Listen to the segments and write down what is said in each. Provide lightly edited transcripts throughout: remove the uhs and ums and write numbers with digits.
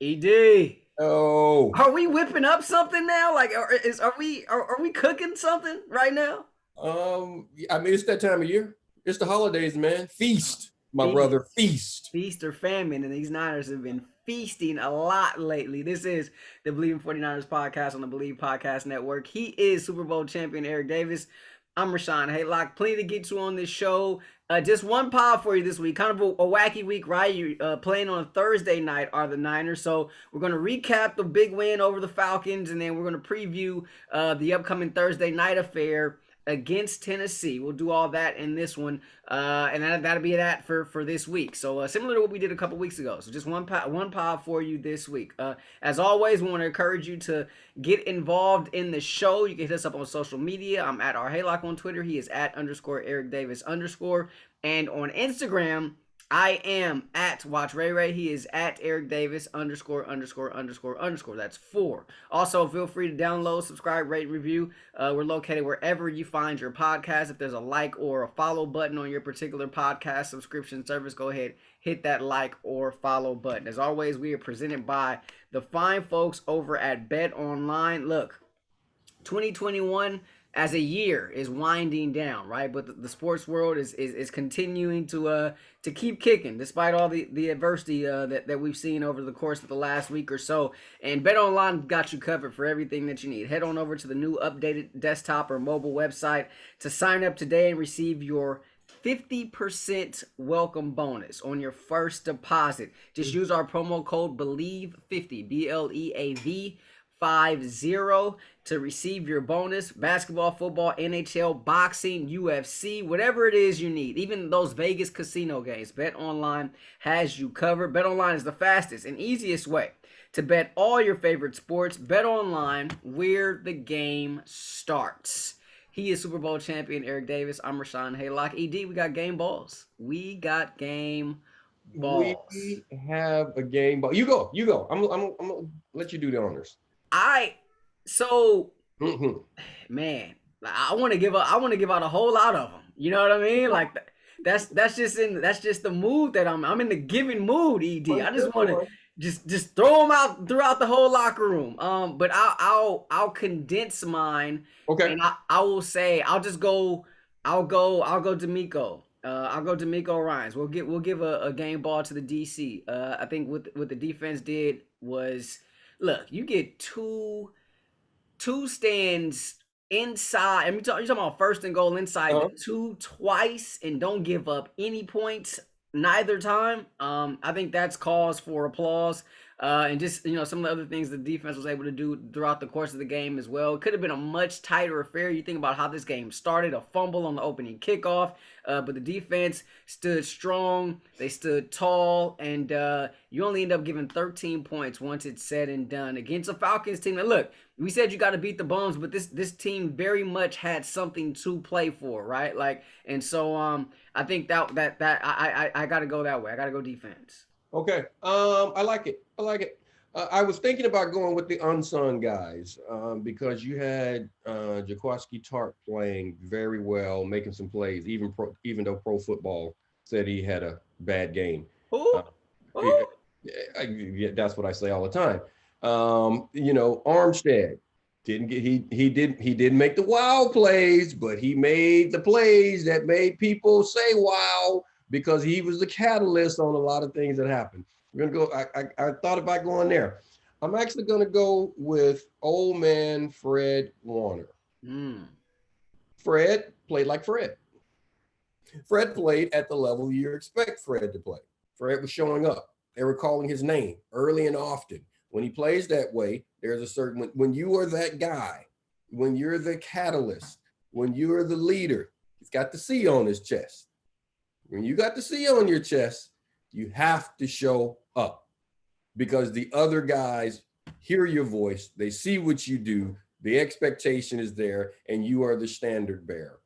ED. Oh, Are we whipping up something now? Like, are we cooking something right now? I mean, it's that time of year. It's the holidays, man. Feast, my brother, Feast, feast. feast or famine, and these Niners have been feasting a lot lately. This is the Believe in 49ers podcast on the Believe Podcast Network. He is Super Bowl champion Eric Davis. I'm Rahshaun Haylock. Plenty to get to on this show. Just one pod for you this week. Kind of a wacky week, right? You playing on a Thursday night are the Niners. So we're going to recap the big win over the Falcons, and then we're going to preview the upcoming Thursday night affair against Tennessee. We'll do all that in this one, and that'll be that for this week. So similar to what we did a couple weeks ago. So just one pod for you this week. As always, we want to encourage you to get involved in the show. You can hit us up on social media. I'm at Haylock on Twitter. He is at _Eric Davis _ and on Instagram, I am at Watch Ray Ray. He is at Eric Davis ______. That's 4. Also, feel free to download, subscribe, rate, review. We're located wherever you find your podcast. If there's a like or a follow button on your particular podcast subscription service, go ahead, hit that like or follow button. As always, we are presented by the fine folks over at Bet Online. Look, 2021 as a year is winding down, right? But the sports world is continuing to keep kicking despite all the adversity that we've seen over the course of the last week or so. And BetOnline got you covered for everything that you need. Head on over to the new updated desktop or mobile website to sign up today and receive your 50% welcome bonus on your first deposit. Just use our promo code BELIEVE50, BLEAV 50 to receive your bonus. Basketball, football, NHL, boxing, UFC, whatever it is you need. Even those Vegas casino games, Bet Online has you covered. Bet Online is the fastest and easiest way to bet all your favorite sports. Bet Online, where the game starts. He is Super Bowl champion Eric Davis. I'm Rahshaun Haylock. ED, we got game balls. We got game balls. We have a game, but you go. I'm gonna let you do the honors. I so Mhm. man, I want to give up. I want to give out a whole lot of them. You know what I mean? Like that's just the mood that I'm in the giving mood. Ed. I just want to just throw them out throughout the whole locker room. But I'll condense mine, Okay. and I will say I'll just go. I'll go D'Amico. I'll go D'Amico Ryans. We'll give a game ball to the DC. I think what the defense did was, look, you get two stands inside. I mean, you're talking about first and goal inside Uh-huh. the 2 twice and don't give up any points neither time. I think that's cause for applause. And just some of the other things the defense was able to do throughout the course of the game as well. It could have been a much tighter affair. You think about how this game started, a fumble on the opening kickoff, but the defense stood strong. They stood tall, and you only end up giving 13 points once it's said and done against a Falcons team. And look, we said you got to beat the Bums, but this team very much had something to play for, right? Like, and so I think that I got to go that way. I got to go defense. Okay. I like it. I was thinking about going with the unsung guys because you had Jaquiski Tartt playing very well, making some plays, even though Pro Football said he had a bad game. Uh, Who? Who? yeah, that's what I say all the time. Armstead didn't get he didn't make the wow plays, but he made the plays that made people say wow because he was the catalyst on a lot of things that happened. We're gonna go. I thought about going there. I'm actually gonna go with old man Fred Warner. Mm. Fred played like Fred. Fred played at the level you expect Fred to play. Fred was showing up. They were calling his name early and often. When he plays that way, there's a certain when you are that guy, when you're the catalyst, when you're the leader, he's got the C on his chest. When you got the C on your chest, you have to show up because the other guys hear your voice, they see what you do, the expectation is there, and you are the standard bearer.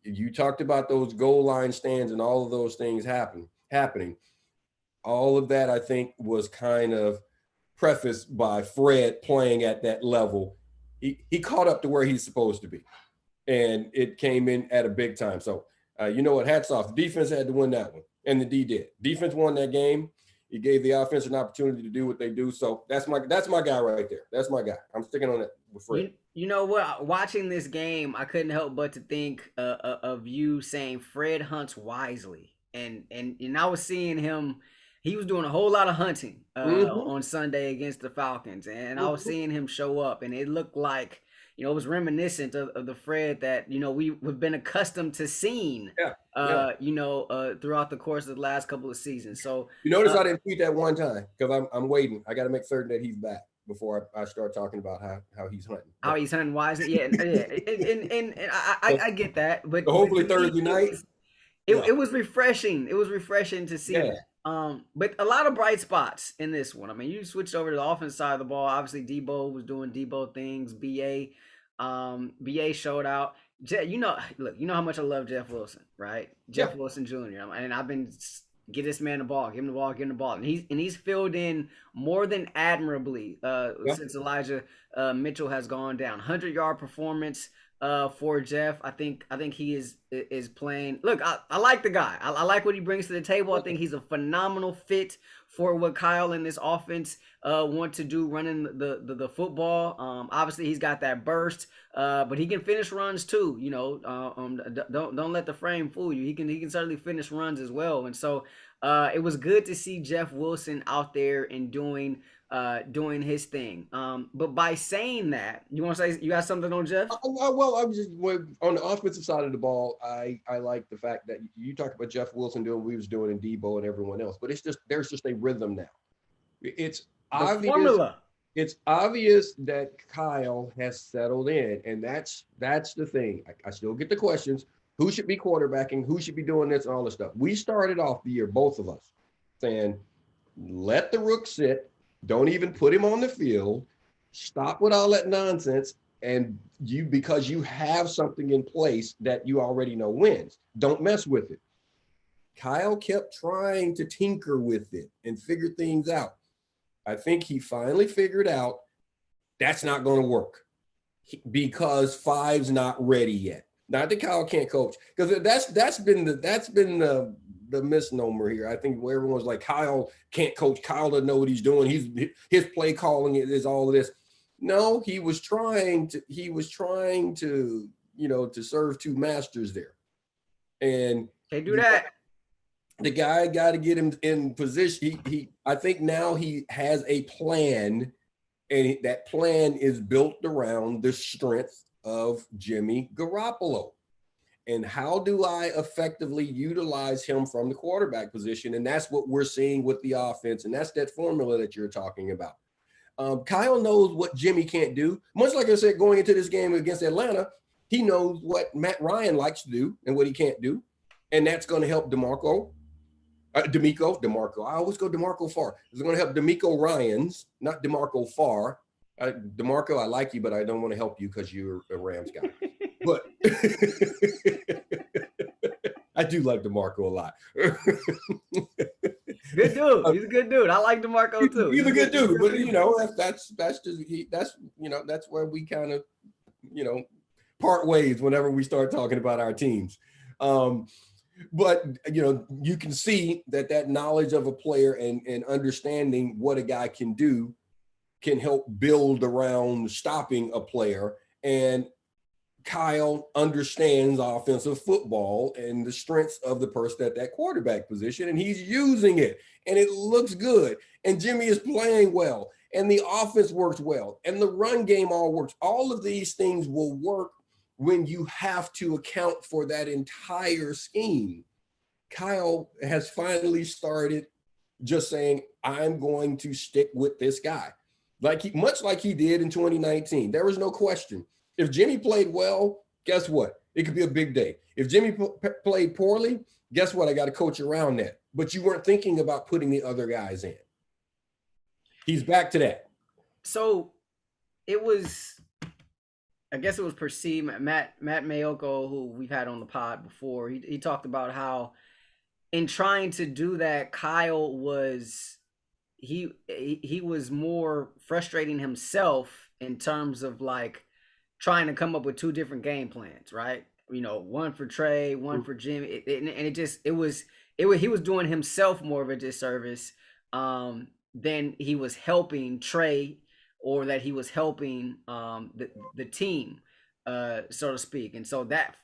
You talked about those goal line stands and all of those things happening. All of that, I think, was kind of prefaced by Fred playing at that level. He caught up to where he's supposed to be, and it came in at a big time. So, you know what? Hats off. The defense had to win that one, and the D did. Defense won that game. He gave the offense an opportunity to do what they do. So that's my guy right there. That's my guy. I'm sticking on it with Fred. You know what? Watching this game, I couldn't help but to think of you saying Fred hunts wisely, and I was seeing him. He was doing a whole lot of hunting Mm-hmm. on Sunday against the Falcons, and I was Mm-hmm. seeing him show up, and it looked like it was reminiscent of the Fred that we've been accustomed to seeing Yeah. Yeah. throughout the course of the last couple of seasons. So You notice I didn't tweet that one time because I'm waiting. I got to make certain that he's back before I start talking about how he's hunting. how But he's hunting wisely, yeah, yeah, and I get that, but hopefully to me Thursday night. Yeah. it was refreshing. It was refreshing to see Yeah. that. But a lot of bright spots in this one. I mean, you switched over to the offense side of the ball. Obviously, Debo was doing Debo things. BA showed out. Look, you know how much I love Jeff Wilson, right? Yeah. Jeff Wilson Jr. And I've been get this man the ball, give him the ball, give him the ball, and he's filled in more than admirably Yeah. since Elijah Mitchell has gone down. 100-yard performance for Jeff. I think he is playing. Look, I like the guy. I like what he brings to the table. I think he's a phenomenal fit for what Kyle and this offense want to do, running the football. Obviously, he's got that burst, but he can finish runs too. Don't let the frame fool you. He can certainly finish runs as well. And so it was good to see Jeff Wilson out there and doing his thing. But by saying that, you want to say you got something on Jeff? Well, I'm just on the offensive side of the ball. I like the fact that you talked about Jeff Wilson doing what he was doing in Debo and everyone else, but there's just a rhythm now. It's obvious. Formula. It's obvious that Kyle has settled in, and that's the thing. I still get the questions: who should be quarterbacking? Who should be doing this and all this stuff? We started off the year, both of us, saying, "Let the rook sit. Don't even put him on the field. Stop with all that nonsense." And because you have something in place that you already know wins, don't mess with it. Kyle kept trying to tinker with it and figure things out. I think he finally figured out that's not going to work because Five's not ready yet. Not that Kyle can't coach, because that's been the misnomer here. I think where everyone's like, Kyle can't coach. Kyle doesn't know what he's doing. His play calling is all of this. No, he was trying to to serve two masters there. And They do that. The guy got to get him in position. I think now he has a plan, and that plan is built around the strength of Jimmy Garoppolo. And how do I effectively utilize him from the quarterback position? And that's what we're seeing with the offense. And that's that formula that you're talking about. Kyle knows what Jimmy can't do. Much like I said, going into this game against Atlanta, he knows what Matt Ryan likes to do and what he can't do. And that's going to help DeMarco. I always go DeMarco Farr. It's going to help DeMeco Ryans, not DeMarco Farr. DeMarco, I like you, but I don't want to help you because you're a Rams guy. But I do like DeMarco a lot. Good dude. He's a good dude. I like DeMarco too. He's a good dude, but that's where we kind of part ways whenever we start talking about our teams. But you can see that knowledge of a player and understanding what a guy can do can help build around stopping a player. And Kyle understands offensive football and the strengths of the person at that quarterback position, and he's using it, and it looks good. And Jimmy is playing well, and the offense works well, and the run game all works. All of these things will work when you have to account for that entire scheme. Kyle has finally started just saying, I'm going to stick with this guy. Much like he did in 2019. There was no question. If Jimmy played well, guess what? It could be a big day. If Jimmy played poorly, guess what? I got to coach around that. But you weren't thinking about putting the other guys in. He's back to that. So it was, I guess it was perceived. Matt Mayoko, who we've had on the pod before, he talked about how in trying to do that, Kyle was he was more frustrating himself in terms of like trying to come up with two different game plans, right? One for Trey, one for Jimmy, he was doing himself more of a disservice than he was helping Trey or that he was helping the team, so to speak. And so that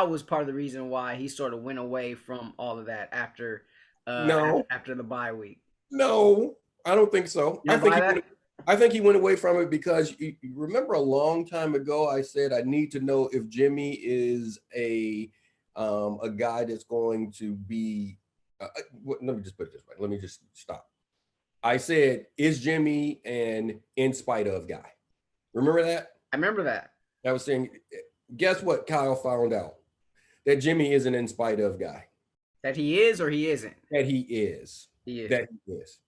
was part of the reason why he sort of went away from all of that after No, after the bye week. no, I don't think so. You don't buy that? I think he went away from it because you remember a long time ago I said I need to know if Jimmy is a guy that's going to be. Let me just put it this way. Let me just stop. I said, is Jimmy an in spite of guy? Remember that? I remember that. I was saying, guess what Kyle found out? That Jimmy is an in spite of guy. That he is or he isn't? That he is. He is. That he is.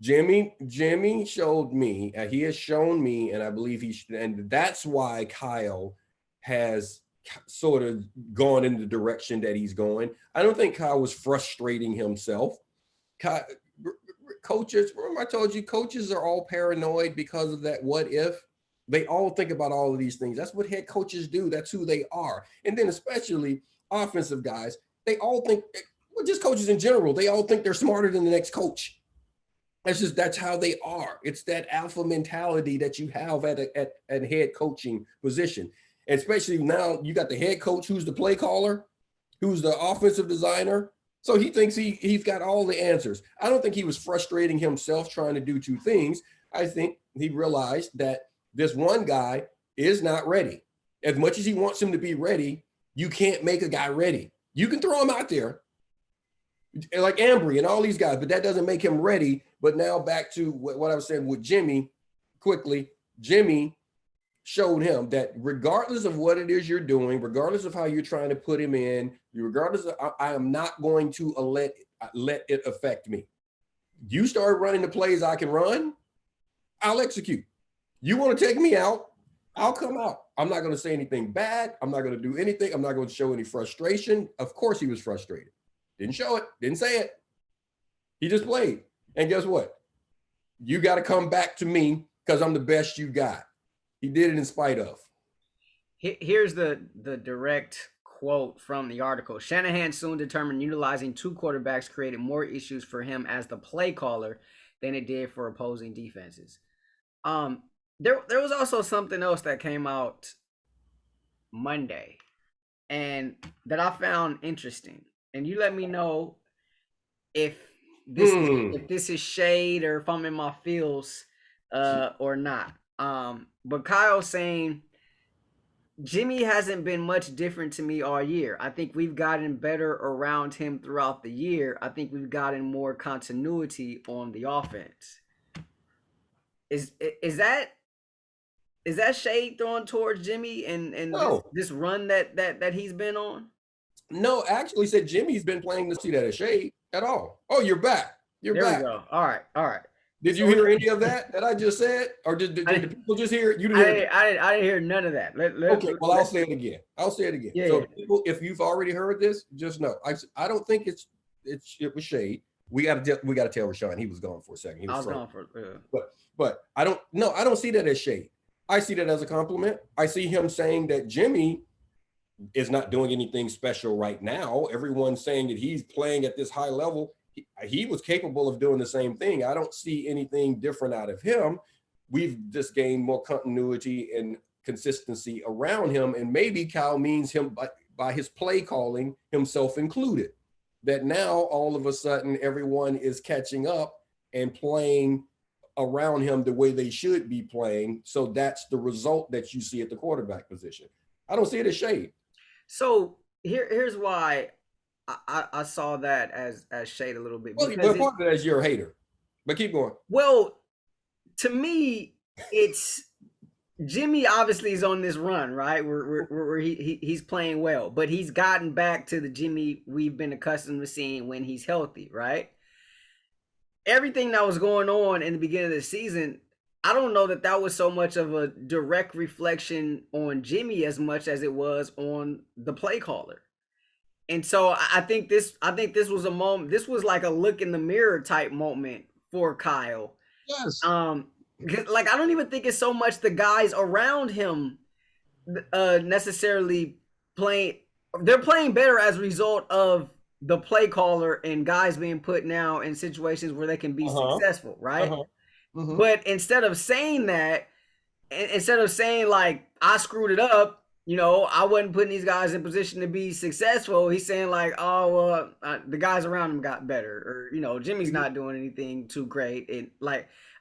Jimmy showed me, he has shown me, and I believe and that's why Kyle has sort of gone in the direction that he's going. I don't think Kyle was frustrating himself. Coaches, remember I told you, coaches are all paranoid because of that what if. They all think about all of these things. That's what head coaches do. That's who they are. And then especially offensive guys, they all think, well, just coaches in general, they all think they're smarter than the next coach. That's how they are. It's that alpha mentality that you have at a head coaching position. And especially now you got the head coach who's the play caller, who's the offensive designer. So he thinks he's got all the answers. I don't think he was frustrating himself trying to do two things. I think he realized that this one guy is not ready. As much as he wants him to be ready, you can't make a guy ready. You can throw him out there like Ambry and all these guys, but that doesn't make him ready. But now back to what I was saying with Jimmy, quickly, Jimmy showed him that regardless of what it is you're doing, regardless of how you're trying to put him in, regardless of, I am not going to let it affect me. You start running the plays I can run, I'll execute. You want to take me out, I'll come out. I'm not going to say anything bad. I'm not going to do anything. I'm not going to show any frustration. Of course he was frustrated. Didn't show it. Didn't say it. He just played. And guess what? You got to come back to me because I'm the best you got. He did it in spite of. Here's the direct quote from the article. Shanahan soon determined utilizing two quarterbacks created more issues for him as the play caller than it did for opposing defenses. There was also something else that came out Monday and that I found interesting. And you let me know if this is shade or if I'm in my feels or not. But Kyle saying Jimmy hasn't been much different to me all year. I think we've gotten better around him throughout the year. I think we've gotten more continuity on the offense. Is that shade thrown towards Jimmy and No. this run that he's been on? No, actually said Jimmy's been playing to see that a shade at all. Oh, you're back. You're there back. We go. All right. Did you hear any of that I just said? Or did the people just hear it? You didn't hear it? I didn't hear none of that. Okay, well, I'll say it again. Yeah. So people, if you've already heard this, just know. I don't think it was shade. We got to tell Rahshaun he was gone for a second. I was gone for but I don't see that as shade. I see that as a compliment. I see him saying that Jimmy is not doing anything special right now. Everyone's saying that he's playing at this high level. He was capable of doing the same thing. I don't see anything different out of him. We've just gained more continuity and consistency around him. And maybe Kyle means him by his play calling, himself included, that now all of a sudden everyone is catching up and playing around him the way they should be playing. So that's the result that you see at the quarterback position. I don't see it as shade. So here's why I saw that as shade a little bit. Well, part of that is you're a hater, but keep going. Well, to me, it's Jimmy obviously is on this run, right? Where he's playing well, but he's gotten back to the Jimmy we've been accustomed to seeing when he's healthy, right? Everything that was going on in the beginning of the season, I don't know that was so much of a direct reflection on Jimmy as much as it was on the play caller. And so I think this was a moment. This was like a look in the mirror type moment for Kyle. Yes. Like I don't even think it's so much the guys around him necessarily playing. They're playing better as a result of the play caller and guys being put now in situations where they can be Uh-huh. successful, right? Uh-huh. Mm-hmm. But instead of saying that, instead of saying like I screwed it up, I wasn't putting these guys in position to be successful. He's saying like, oh, the guys around him got better, or Jimmy's not doing anything too great, and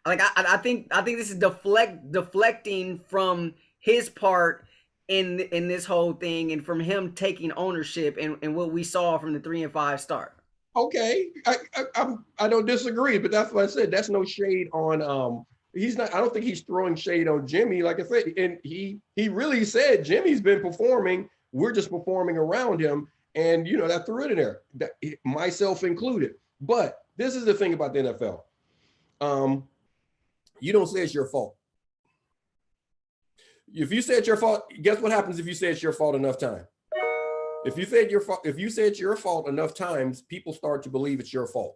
I think this is deflecting from his part in this whole thing, and from him taking ownership and what we saw from the 3-5 start. Okay, I don't disagree, but that's what I said. That's no shade on he's not. I don't think he's throwing shade on Jimmy. Like I said, and he really said Jimmy's been performing. We're just performing around him, and that threw it in there, myself included. But this is the thing about the NFL. You don't say it's your fault. If you say it's your fault, guess what happens if you say it's your fault enough time? If you say it's your fault enough times, people start to believe it's your fault.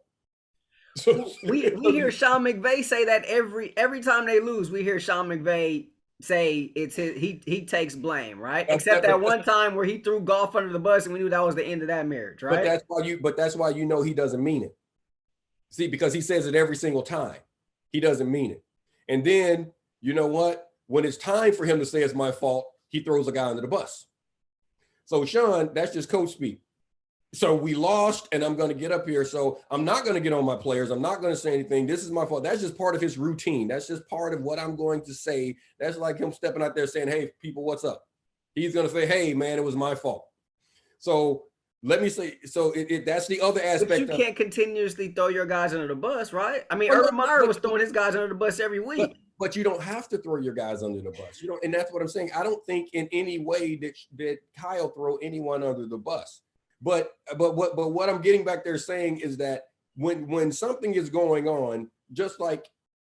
So we hear Sean McVay say that every time they lose, we hear Sean McVay say it's his, he takes blame, right? Except that one time where he threw golf under the bus, and we knew that was the end of that marriage, right? But that's why he doesn't mean it. See, because he says it every single time. He doesn't mean it. And then, you know what? When it's time for him to say it's my fault, he throws a guy under the bus. So, Sean, that's just coach speak. So we lost, and I'm going to get up here. So I'm not going to get on my players. I'm not going to say anything. This is my fault. That's just part of his routine. That's just part of what I'm going to say. That's like him stepping out there saying, hey, people, what's up? He's going to say, hey, man, it was my fault. So let me say, so that's the other aspect. But you can't continuously throw your guys under the bus, right? I mean, Urban Meyer was throwing his guys under the bus every week. But you don't have to throw your guys under the bus. And that's what I'm saying. I don't think in any way that Kyle throw anyone under the bus. But what I'm getting back there saying is that when something is going on, just like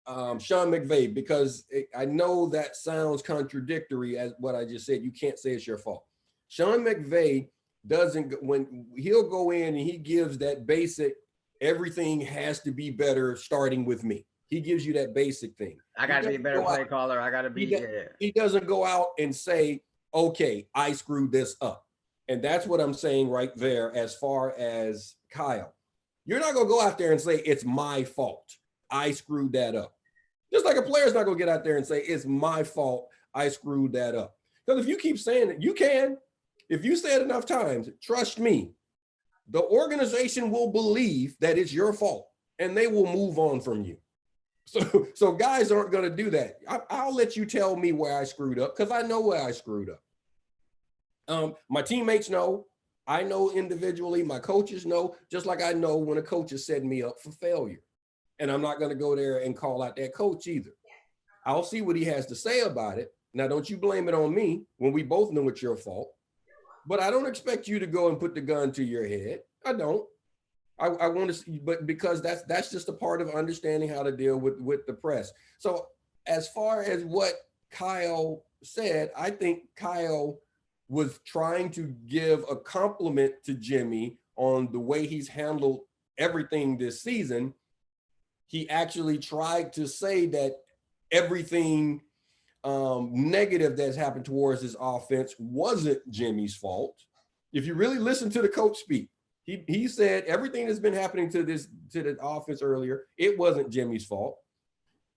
Sean McVay, because I know that sounds contradictory as what I just said. You can't say it's your fault. Sean McVay when he'll go in and he gives that basic, everything has to be better starting with me. He gives you that basic thing. I got to be a better play caller. I got to be. He doesn't go out and say, okay, I screwed this up. And that's what I'm saying right there as far as Kyle. You're not going to go out there and say, it's my fault. I screwed that up. Just like a player's not going to get out there and say, it's my fault. I screwed that up. Because if you keep saying it, you can. If you say it enough times, trust me, the organization will believe that it's your fault and they will move on from you. So guys aren't going to do that. I'll let you tell me where I screwed up because I know where I screwed up. My teammates know. I know individually. My coaches know, just like I know when a coach is setting me up for failure. And I'm not going to go there and call out that coach either. I'll see what he has to say about it. Now, don't you blame it on me when we both know it's your fault. But I don't expect you to go and put the gun to your head. I don't. I want to see, but because that's just a part of understanding how to deal with the press. So as far as what Kyle said, I think Kyle was trying to give a compliment to Jimmy on the way he's handled everything this season. He actually tried to say that everything negative that's happened towards his offense wasn't Jimmy's fault. If you really listen to the coach speak, he said everything that's been happening to the offense earlier, it wasn't Jimmy's fault.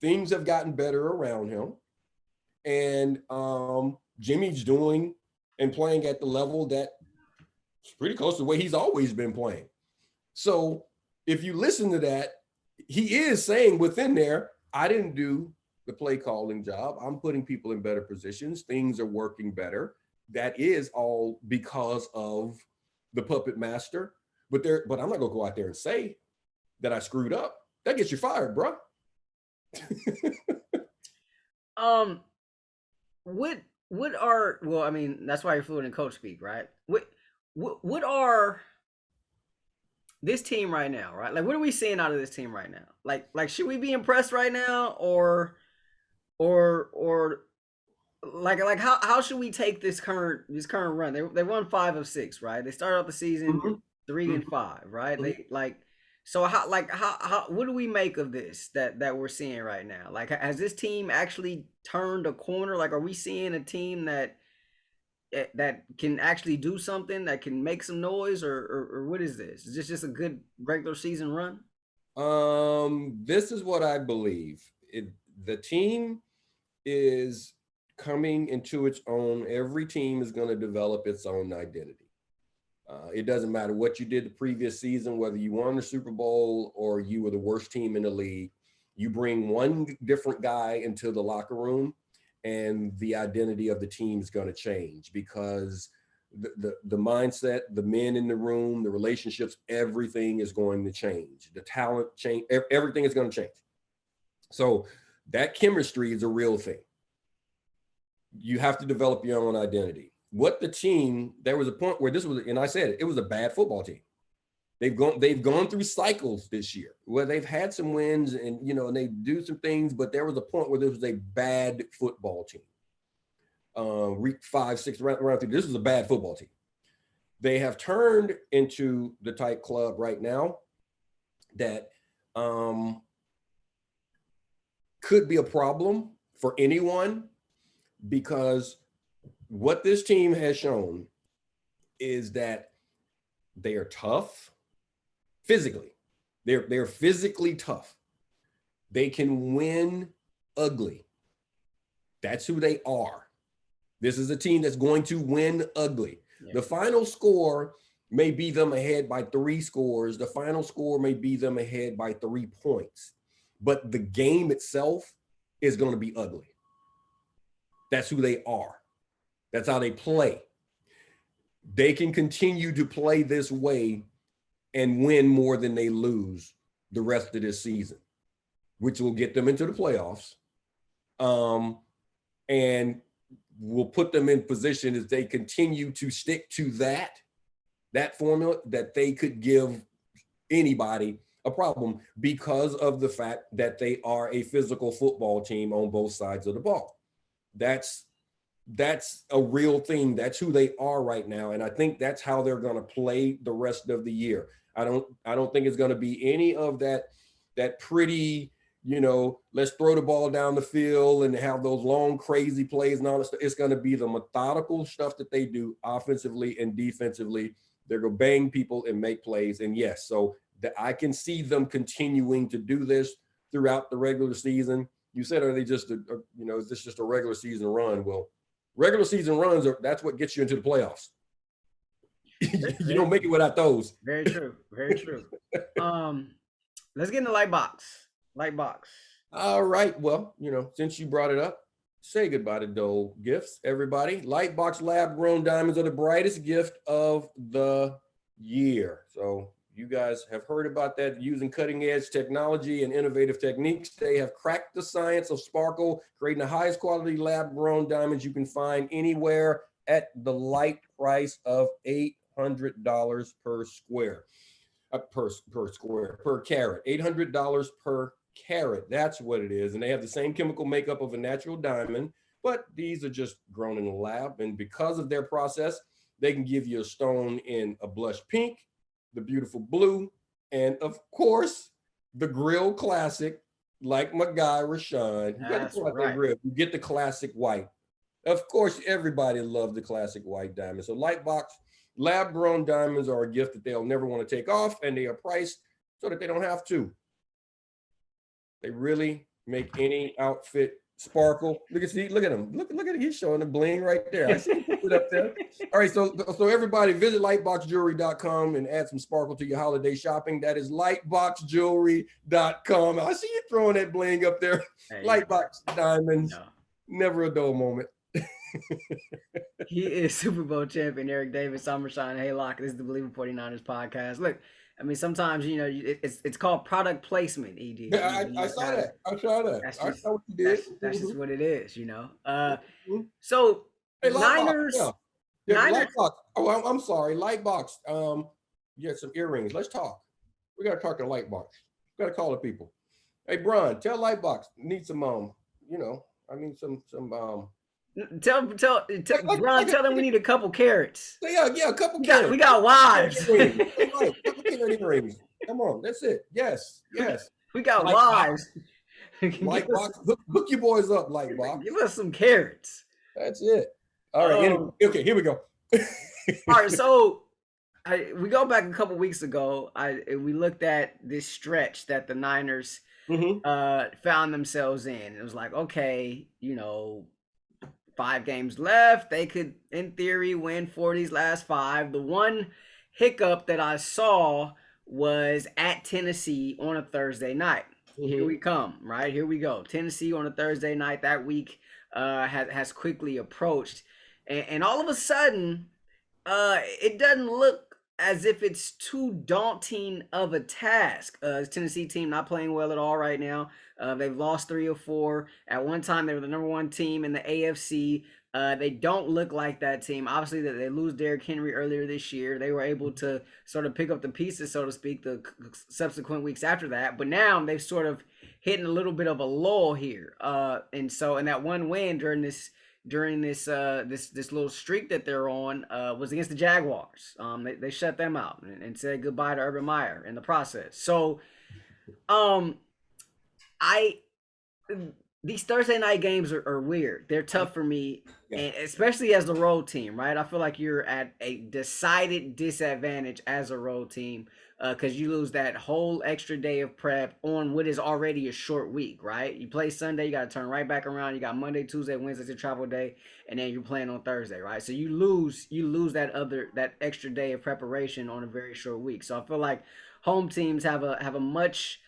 Things have gotten better around him. And Jimmy's doing and playing at the level that's pretty close to the way he's always been playing. So if you listen to that, he is saying within there, I didn't do the play calling job. I'm putting people in better positions. Things are working better. That is all because of the puppet master. But I'm not gonna go out there and say that I screwed up. That gets you fired, bro. What are, well, I mean, that's why you're fluent in coach speak, right? What are this team right now, right? Like, what are we seeing out of this team right now? Like should we be impressed right now, or like how should we take this current run? They won 5 of 6, right? They started off the season 3-5, right? They so how what do we make of this that we're seeing right now? Like, has this team actually turned a corner? Like, are we seeing a team that that can actually do something, that can make some noise, or what is this? Is this just a good regular season run? This is what I believe. The team is coming into its own. Every team is going to develop its own identity. It doesn't matter what you did the previous season, whether you won the Super Bowl or you were the worst team in the league. You bring one different guy into the locker room, and the identity of the team is going to change because the mindset, the men in the room, the relationships, everything is going to change. The talent change, everything is going to change. So that chemistry is a real thing. You have to develop your own identity. What the team, there was a point where this was, and I said it was a bad football team. They've gone through cycles this year where they've had some wins and and they do some things, but there was a point where this was a bad football team. Week 5, 6, round 3, this was a bad football team. They have turned into the type club right now that could be a problem for anyone, because what this team has shown is that they are tough physically. They're physically tough. They can win ugly. That's who they are. This is a team that's going to win ugly. Yeah. The final score may be them ahead by 3 scores. The final score may be them ahead by 3 points. But the game itself is going to be ugly. That's who they are. That's how they play. They can continue to play this way and win more than they lose the rest of this season, which will get them into the playoffs. And will put them in position as they continue to stick to that formula, that they could give anybody a problem because of the fact that they are a physical football team on both sides of the ball. That's a real thing. That's who they are right now. And I think that's how they're going to play the rest of the year. I don't think it's going to be any of that pretty, let's throw the ball down the field and have those long, crazy plays and all that stuff. It's going to be the methodical stuff that they do offensively and defensively. They're going to bang people and make plays. And yes, so I can see them continuing to do this throughout the regular season. You said, are they just, is this just a regular season run? Well, regular season runs, that's what gets you into the playoffs. You don't make it without those. Very true. Very true. Let's get in the light box. Light box. All right. Well, since you brought it up, say goodbye to Dole gifts, everybody. Lightbox lab grown diamonds are the brightest gift of the year. So you guys have heard about that, using cutting edge technology and innovative techniques. They have cracked the science of sparkle, creating the highest quality lab grown diamonds you can find anywhere at the light price of $800 per square. Per carat, $800 per carat. That's what it is. And they have the same chemical makeup of a natural diamond, but these are just grown in the lab. And because of their process, they can give you a stone in a blush pink, the beautiful blue, and of course, the grill classic, like my guy Rahshaun. You got to pull out that grill. You get the classic white. Of course, everybody loves the classic white diamond. So Lightbox lab-grown diamonds are a gift that they'll never want to take off, and they are priced so that they don't have to. They really make any outfit sparkle. Look at him. Look at him. He's showing the bling right there. I see it up there. All right, so everybody visit lightboxjewelry.com and add some sparkle to your holiday shopping. That is lightboxjewelry.com. I see you throwing that bling up there. Hey, Lightbox diamonds. No. Never a dull moment. He is Super Bowl champion Eric Davis. I'm Rahshaun Haylock. This is the Believe in 49ers podcast. Look, I mean, sometimes it's called product placement. Ed. Yeah, I saw that. I saw that. I saw what you did. That's just what it is, So hey, Niners. Niners. Lightbox. Oh, I'm sorry, Lightbox. You had some earrings. Let's talk. We got to talk to Lightbox. We got to call the people. Hey, Bron, tell Lightbox need some Tell them we need a couple carrots. Yeah, a couple carrots. We got wives. Couple carrot earrings. Come on, that's it. Yes. We got wives. Lightbox, hook you boys up, Lightbox. Give us some carrots. That's it. All right. Anyway, okay, here we go. All right, so we go back a couple weeks ago. We looked at this stretch that the Niners found themselves in. It was like, okay, 5 games left. They could, in theory, win 4 of these last 5. The one hiccup that I saw was at Tennessee on a Thursday night. Here we come, right? Here we go. Tennessee on a Thursday night. That week has quickly approached. And all of a sudden, it doesn't look as if it's too daunting of a task. This Tennessee team not playing well at all right now. They've lost 3 or 4. At one time, they were the number 1 team in the AFC. They don't look like that team. Obviously, they lose Derrick Henry earlier this year. They were able to sort of pick up the pieces, so to speak, the subsequent weeks after that. But now they've sort of hitting a little bit of a lull here. And that one win during this little streak that they're on was against the Jaguars. They shut them out and said goodbye to Urban Meyer in the process. So, these Thursday night games are weird. They're tough for me, and especially as the road team, right? I feel like you're at a decided disadvantage as a road team because you lose that whole extra day of prep on what is already a short week, right? You play Sunday, you got to turn right back around. You got Monday, Tuesday, Wednesday your travel day, and then you're playing on Thursday, right? So you lose that extra day of preparation on a very short week. So I feel like home teams have a much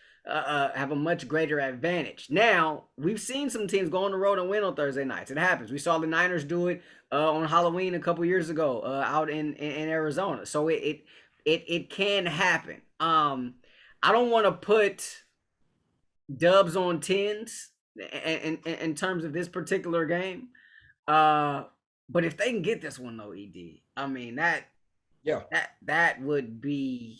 greater advantage. Now, we've seen some teams go on the road and win on Thursday nights. It happens. We saw the Niners do it on Halloween a couple years ago out in Arizona. So it can happen. I don't want to put dubs on 10s in terms of this particular game. But if they can get this one though, ED, I mean that would be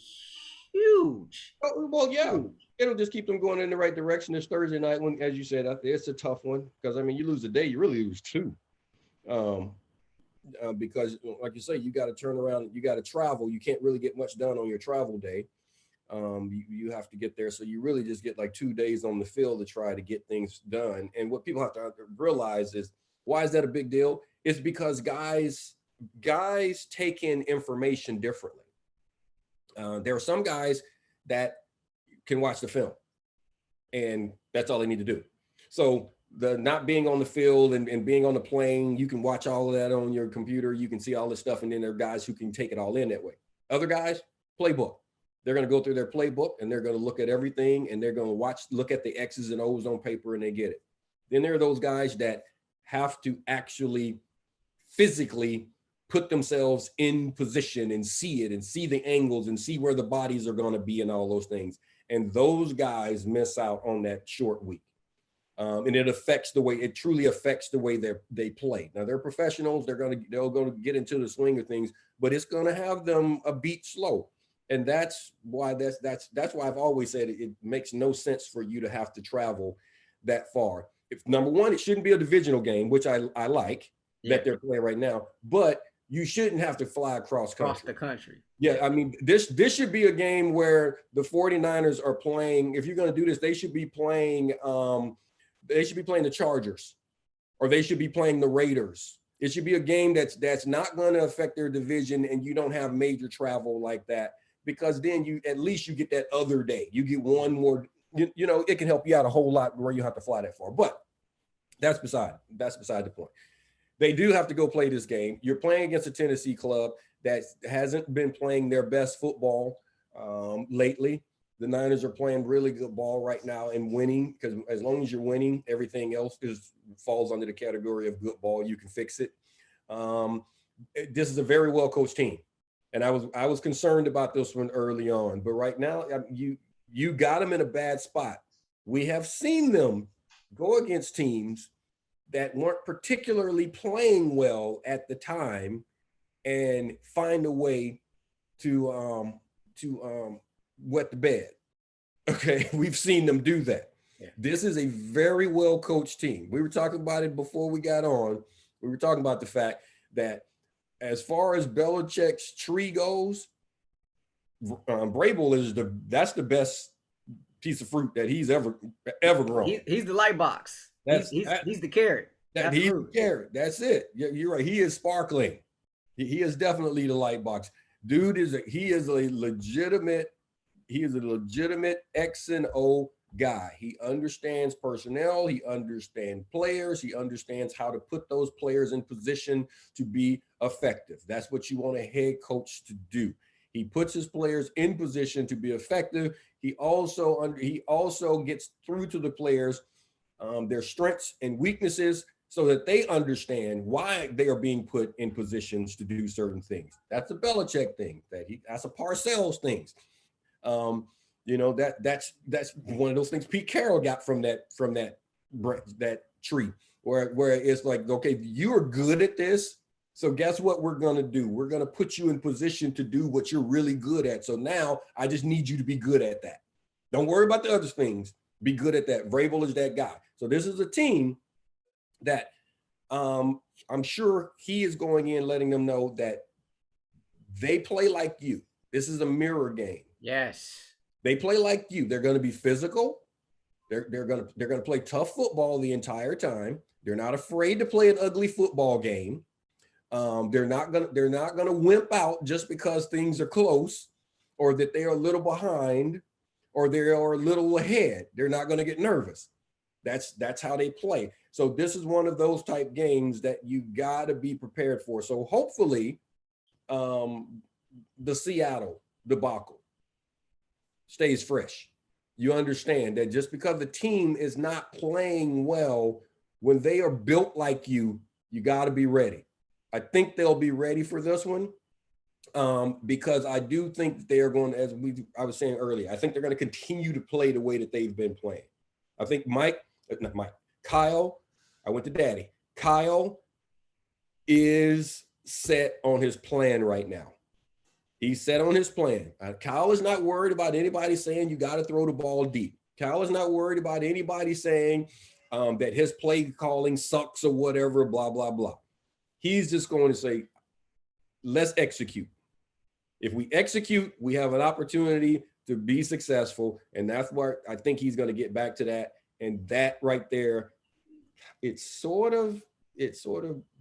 huge. Well, yeah. Huge. It'll just keep them going in the right direction. This Thursday night one, as you said, it's a tough one because I mean, you lose a day, you really lose 2, because like you say, you got to turn around, you got to travel. You can't really get much done on your travel day. You have to get there, so you really just get like 2 days on the field to try to get things done. And what people have to realize is why is that a big deal? It's because guys take in information differently. There are some guys that can watch the film and that's all they need to do. So the not being on the field and being on the plane, you can watch all of that on your computer. You can see all this stuff. And then there are guys who can take it all in that way. Other guys, playbook. They're going to go through their playbook and they're going to look at everything and they're going to look at the X's and O's on paper and they get it. Then there are those guys that have to actually physically put themselves in position and see it and see the angles and see where the bodies are going to be and all those things. And those guys miss out on that short week. And it truly affects the way they play. Now they're professionals. They'll go to get into the swing of things, but it's going to have them a beat slow. And that's why I've always said it makes no sense for you to have to travel that far. If number one, it shouldn't be a divisional game, which I like that they're playing right now, but you shouldn't have to fly across the country. Yeah, I mean, this should be a game where the 49ers are playing. If you're going to do this, they should be playing the Chargers, or they should be playing the Raiders. It should be a game that's not going to affect their division, and you don't have major travel like that, because then at least you get that other day. You get one more. It can help you out a whole lot where you have to fly that far. But that's beside the point. They do have to go play this game. You're playing against a Tennessee club that hasn't been playing their best football lately. The Niners are playing really good ball right now and winning, because as long as you're winning, everything else falls under the category of good ball. You can fix it. This is a very well coached team, and I was concerned about this one early on, but right now you got them in a bad spot. We have seen them go against teams that weren't particularly playing well at the time and find a way to wet the bed. Okay, we've seen them do that. Yeah. This is a very well coached team. We were talking about it before we got on. We were talking about the fact that as far as Belichick's tree goes, Vrabel that's the best piece of fruit that he's ever grown. He's the light box. He's the carrot. That That's he's the fruit. carrot. That's it. You're right. He is sparkling. He is definitely the light box. Dude he is a legitimate X and O guy. He understands personnel. He understands players. He understands how to put those players in position to be effective. That's what you want a head coach to do. He puts his players in position to be effective. He also gets through to the players their strengths and weaknesses so that they understand why they are being put in positions to do certain things. That's a Belichick thing. That's a Parcells things. That's one of those things Pete Carroll got from that tree where it's like, okay, you are good at this. So guess what we're going to do? We're going to put you in position to do what you're really good at. So now I just need you to be good at that. Don't worry about the other things. Be good at that. Vrabel is that guy. So this is a team that I'm sure he is going in letting them know that they play like you. This is a mirror game. Yes. They play like you. They're going to be physical. They're going to play tough football the entire time. They're not afraid to play an ugly football game. They're not going to wimp out just because things are close or that they are a little behind or they are a little ahead. They're not going to get nervous. That's how they play. So this is one of those type games that you got to be prepared for. So hopefully the Seattle debacle stays fresh. You understand that just because the team is not playing well, when they are built like you got to be ready. I think they'll be ready for this one because I do think they are going, I was saying earlier, I think they're going to continue to play the way that they've been playing. I think Kyle, I went to daddy. Kyle is set on his plan right now. He's set on his plan. Kyle is not worried about anybody saying you got to throw the ball deep. Kyle is not worried about anybody saying that his play calling sucks or whatever, blah, blah, blah. He's just going to say, let's execute. If we execute, we have an opportunity to be successful. And that's where I think he's going to get back to that. And that right there, it sort of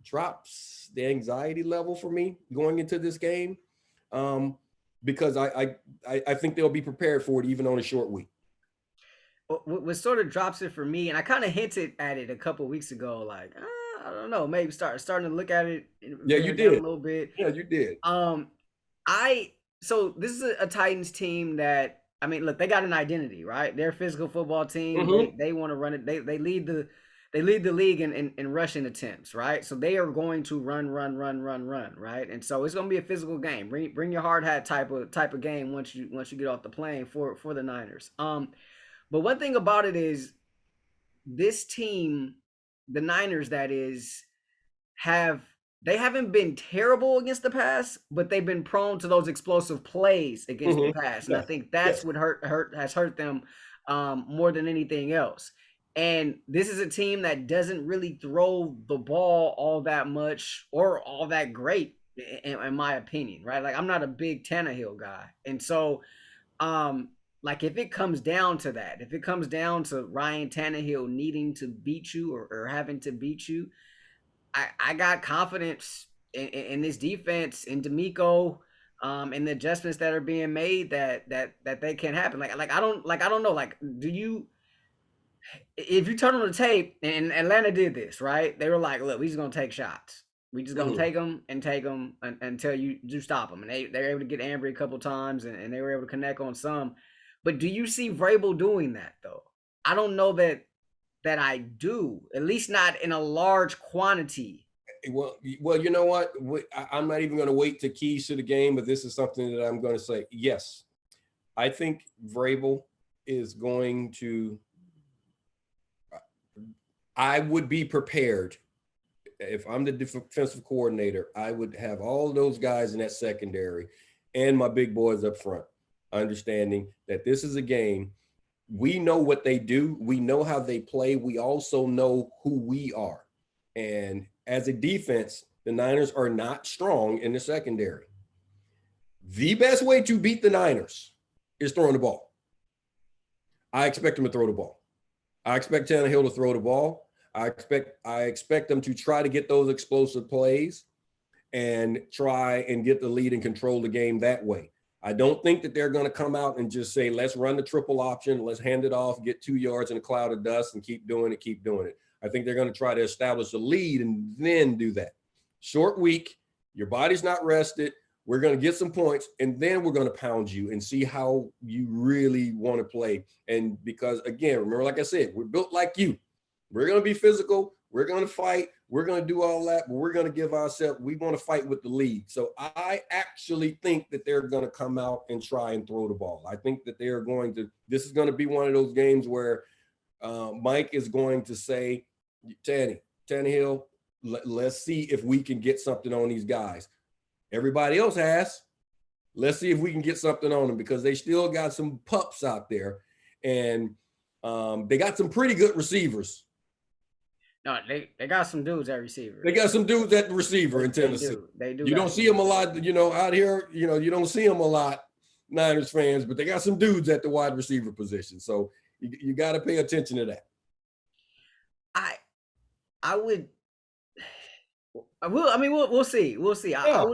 drops the anxiety level for me going into this game. Because I think they'll be prepared for it even on a short week. What sort of drops it for me, and I kind of hinted at it a couple weeks ago, like I don't know, maybe starting to look at it. Yeah, you did a little bit. Yeah, you did. So this is a Titans team that, I mean, look, they got an identity, right? They're a physical football team. Mm-hmm. They want to run it. They lead the league in rushing attempts, right? So they are going to run, right? And so it's going to be a physical game. Bring your hard hat type of game once you get off the plane for the Niners. But one thing about it is this team, the Niners, that is, they haven't been terrible against the pass, but they've been prone to those explosive plays against the pass. And I think that's what has hurt them more than anything else. And this is a team that doesn't really throw the ball all that much or all that great, in my opinion, right? Like, I'm not a big Tannehill guy. And so, like, if it comes down to that, if it comes down to Ryan Tannehill needing to beat you or having to beat you, I got confidence in this defense, in D'Amico, and the adjustments that are being made that they can happen. Like I don't know. Like, if you turn on the tape, and Atlanta did this, right? They were like, look, we just gonna take shots. We just gonna take them until you stop them. And they're able to get Ambry a couple times, and they were able to connect on some. But do you see Vrabel doing that though? I don't know that I do, at least not in a large quantity. Well, you know what? I'm not even going to wait to keys to the game, but this is something that I'm going to say. Yes, I think Vrabel is going to. I would be prepared if I'm the defensive coordinator. I would have all those guys in that secondary and my big boys up front, understanding that this is a game. We know what they do. We know how they play. We also know who we are. And as a defense, the Niners are not strong in the secondary. The best way to beat the Niners is throwing the ball. I expect them to throw the ball. I expect Tannehill to throw the ball. I expect them to try to get those explosive plays and try and get the lead and control the game that way. I don't think that they're going to come out and just say, let's run the triple option, let's hand it off, get 2 yards in a cloud of dust and keep doing it. I think they're going to try to establish a lead and then do that. Short week, your body's not rested. We're going to get some points, and then we're going to pound you and see how you really want to play. And because, again, remember, like I said, we're built like you. We're going to be physical. We're going to fight. We're going to do all that, but we're going to give ourselves, we want to fight with the lead. So I actually think that they're going to come out and try and throw the ball. I think that they're going to, this is going to be one of those games where Mike is going to say, Tannehill, let's see if we can get something on these guys. Everybody else has. Let's see if we can get something on them because they still got some pups out there, and they got some pretty good receivers. No, they got some dudes at receiver. They got some dudes at the receiver in Tennessee. They do. You don't see them a lot, out here, you don't see them a lot, Niners fans, but they got some dudes at the wide receiver position. So you got to pay attention to that. We'll see. Yeah.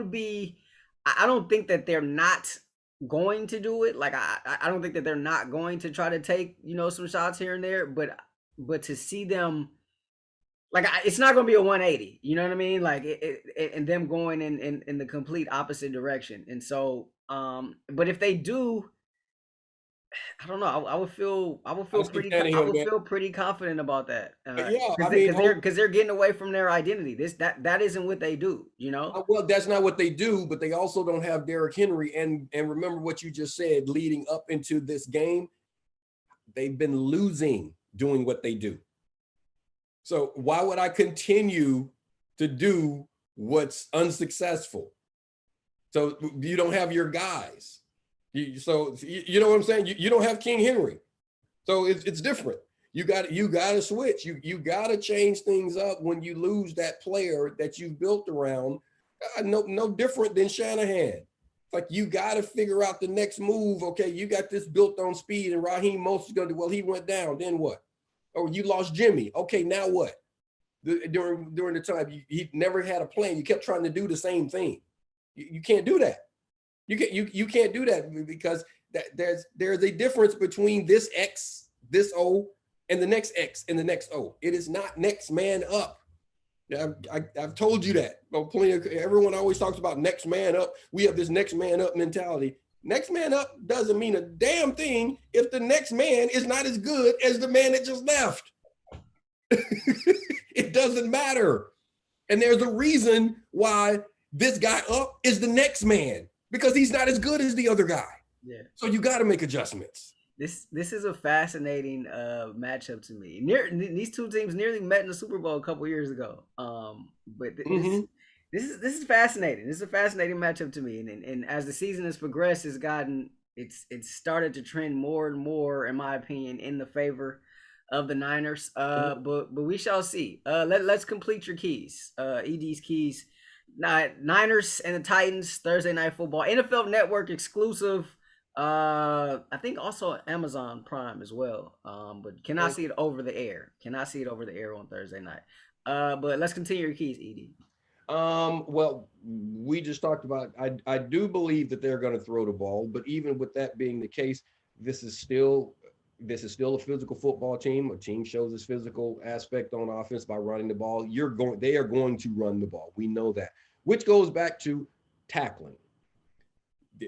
I don't think that they're not going to do it. Like, I don't think that they're not going to try to take, some shots here and there, but to see them, like, it's not going to be a 180, you know what I mean? Like, and them going in the complete opposite direction. And so, but if they do, I don't know. I would feel pretty confident about that. Because they're getting away from their identity. That isn't what they do, Well, that's not what they do, but they also don't have Derrick Henry. And remember what you just said leading up into this game. They've been losing doing what they do. So why would I continue to do what's unsuccessful? So you don't have your guys. So you know what I'm saying? You don't have King Henry. So it's different. You got to switch. You got to change things up when you lose that player that you've built around. No different than Shanahan. Like, you got to figure out the next move. Okay, you got this built on speed, and Raheem Mostert is going to do, well, he went down. Then what? Or you lost Jimmy. Okay, now what? During the time he never had a plan. You kept trying to do the same thing. You can't do that. You can't do that because there's a difference between this X, this O, and the next X and the next O. It is not next man up. I've told you that. Everyone always talks about next man up. We have this next man up mentality. Next man up doesn't mean a damn thing if the next man is not as good as the man that just left. It doesn't matter. And there's a reason why this guy up is the next man, because he's not as good as the other guy. Yeah. So you got to make adjustments. This is a fascinating matchup to me. These two teams nearly met in the Super Bowl a couple years ago. But this is fascinating. This is a fascinating matchup to me. And as the season has progressed, it's started to trend more and more, in my opinion, in the favor of the Niners. But we shall see. Let's complete your keys. ED's keys. Niners and the Titans, Thursday Night Football, NFL Network exclusive. I think also Amazon Prime as well. But cannot see it over the air. On Thursday night. But let's continue your keys, Ed. Well, we just talked about, I do believe that they're going to throw the ball, but even with that being the case, this is still a physical football team. A team shows its physical aspect on offense by running the ball. They are going to run the ball. We know that, which goes back to tackling.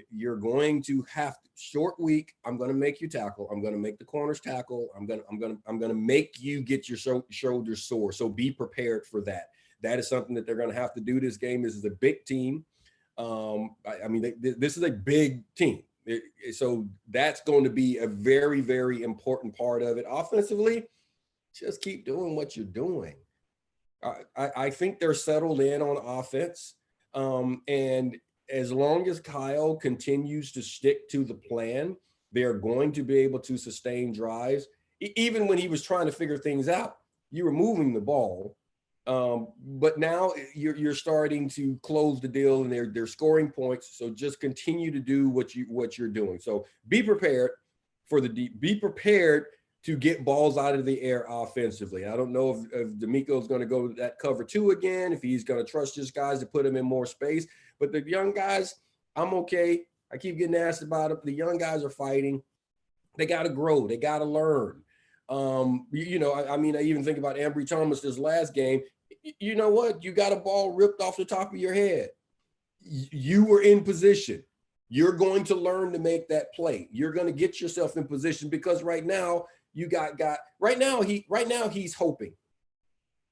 You're going to have short week. I'm going to make you tackle. I'm going to make the corners tackle. I'm going to make you get your shoulders sore. So be prepared for that. That is something that they're going to have to do this game. This is a big team. This is a big team. So that's going to be a very, very important part of it. Offensively, just keep doing what you're doing. I think they're settled in on offense. And as long as Kyle continues to stick to the plan, they're going to be able to sustain drives. Even when he was trying to figure things out, you were moving the ball. But now you're starting to close the deal, and they're scoring points. So just continue to do what you're doing. So be prepared for be prepared to get balls out of the air offensively. I don't know if D'Amico's going to go that cover 2 again, if he's going to trust his guys to put him in more space. But the young guys, I'm okay. I keep getting asked about it. The young guys are fighting. They got to grow. They got to learn. I mean, I even think about Ambry Thomas this last game. You know what? You got a ball ripped off the top of your head. You were in position. You're going to learn to make that play. You're going to get yourself in position because right now you got right now he's hoping.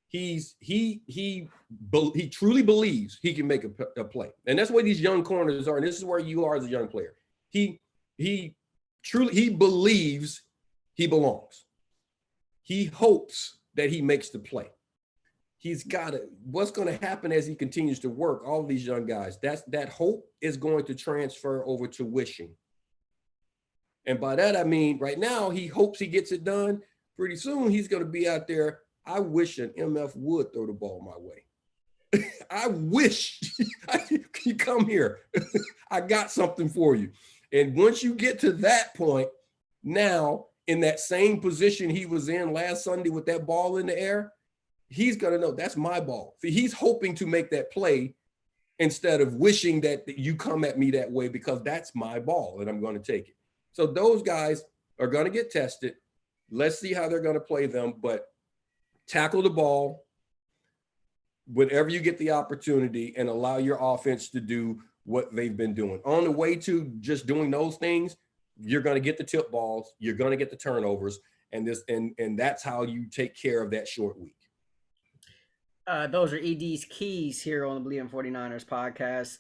He truly believes he can make a play. And that's what these young corners are. And this is where you are as a young player. He truly believes he belongs. He hopes that he makes the play. He's got to, what's going to happen as he continues to work, all of these young guys, that hope is going to transfer over to wishing. And by that, I mean, right now, he hopes he gets it done. Pretty soon, he's going to be out there. I wish an MF would throw the ball my way. I wish you come here. I got something for you. And once you get to that point, now in that same position he was in last Sunday with that ball in the air, he's going to know that's my ball. See, he's hoping to make that play instead of wishing that you come at me that way because that's my ball and I'm going to take it. So those guys are going to get tested. Let's see how they're going to play them, but tackle the ball whenever you get the opportunity and allow your offense to do what they've been doing. On the way to just doing those things, you're going to get the tip balls, you're going to get the turnovers, and that's how you take care of that short week. Those are ED's keys here on the Bleeding 49ers podcast.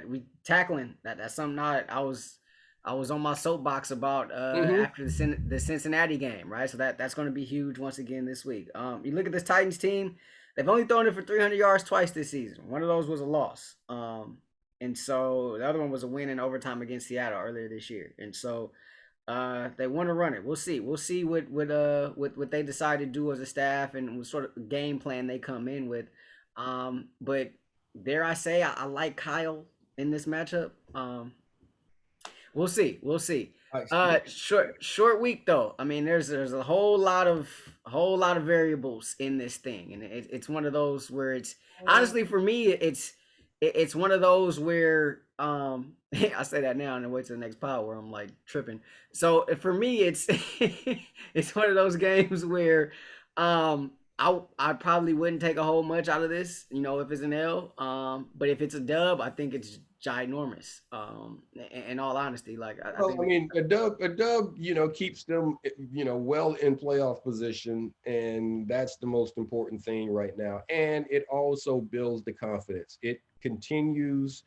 We tackling that's something I was on my soapbox about after the Cincinnati game, right? So that's going to be huge once again this week. You look at this Titans team; they've only thrown it for 300 yards twice this season. One of those was a loss, and so the other one was a win in overtime against Seattle earlier this year. And so they want to run it. We'll see. We'll see what they decide to do as a staff and what sort of game plan they come in with. But dare I say, I like Kyle in this matchup. We'll see. We'll see. Short week though. I mean, there's a whole lot of variables in this thing, and it's one of those where it's honestly for me it's one of those where I say that now and then wait to the next pod where I'm like tripping. So for me, it's it's one of those games where I probably wouldn't take a whole much out of this, if it's an L. But if it's a dub, I think it's ginormous. In all honesty, like I think a dub, keeps them, well in playoff position, and that's the most important thing right now. And it also builds the confidence. It continues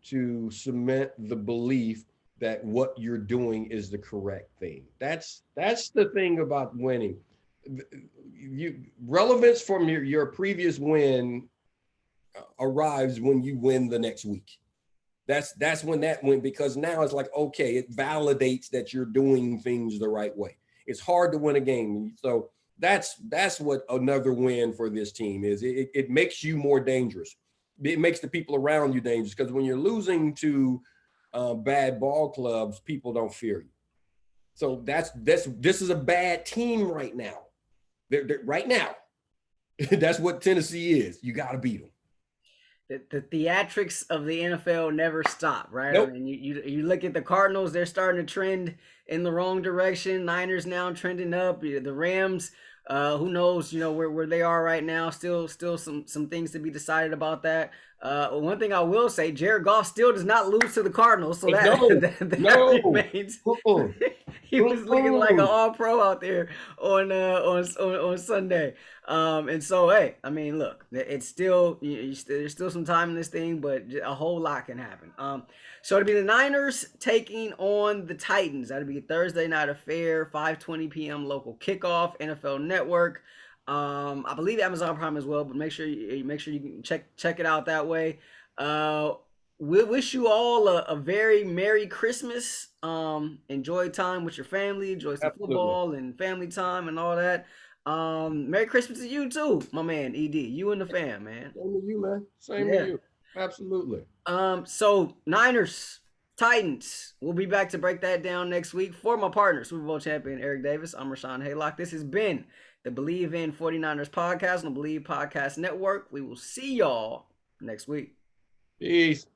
to cement the belief that what you're doing is the correct thing. That's the thing about winning. Relevance from your previous win arrives when you win the next week. That's when that win, because now it's like, okay, it validates that you're doing things the right way. It's hard to win a game. So that's what another win for this team is. It makes you more dangerous. It makes the people around you dangerous, because when you're losing to bad ball clubs, people don't fear you. So this is a bad team right now. They're right now. That's what Tennessee is. You got to beat them. The theatrics of the NFL never stop, right? Nope. I mean, you look at the Cardinals; they're starting to trend in the wrong direction. Niners now trending up. The Rams, who knows? Where they are right now. Still some things to be decided about that. One thing I will say: Jared Goff still does not lose to the Cardinals, so that remains. He was looking like an all-pro out there on Sunday. And so, hey, I mean, look, it's still there's still some time in this thing, but a whole lot can happen. So it'll be the Niners taking on the Titans. That'll be a Thursday night affair, 5:20 p.m. local kickoff, NFL Network. I believe Amazon Prime as well, but make sure you can check it out that way. We wish you all a very Merry Christmas. Enjoy time with your family. Enjoy some football and family time and all that. Merry Christmas to you too, my man, ED. You and the fam, man. Same to you, man. Same to you. Absolutely. So Niners Titans. We'll be back to break that down next week. For my partner, Super Bowl champion Eric Davis, I'm Rahshaun Haylock. This has been the Believe in 49ers podcast on the Believe Podcast Network. We will see y'all next week. Peace.